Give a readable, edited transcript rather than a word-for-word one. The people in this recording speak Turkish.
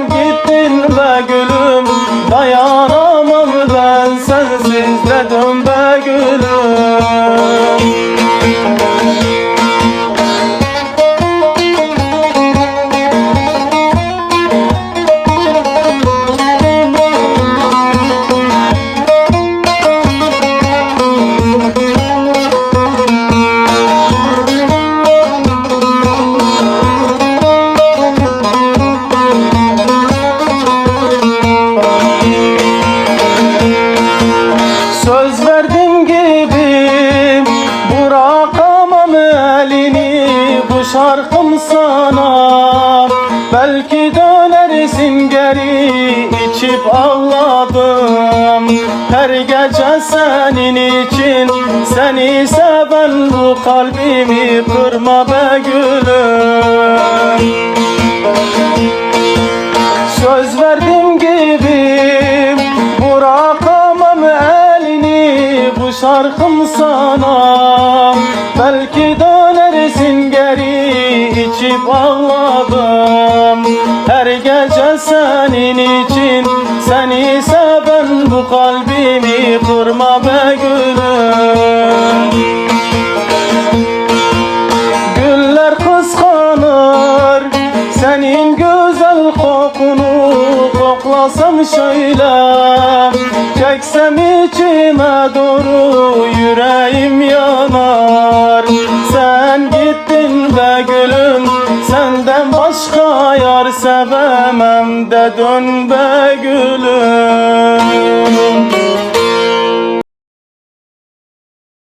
gittin be gülüm, dayanamam ben sensiz dedim be gülüm. Söz verdim gibi bırakamam elini, bu şarkım sana. Belki dönersin geri, içip ağladım her gece senin için. Seni seven bu kalbimi kırma be gülüm. Söz verdim gibi bırakamam elini, bu şarkım sana. Belki dönersin geri, içip ağladım her gece senin için. Seni seven bu kalbimi kırma be gülüm. Güller kıskanır senin güzel kokunu, koklasam şöyle, çeksem içime doğru yüreğim yanar. Sen gittin be gülüm, senden başka yar sevemem de dön be gülüm.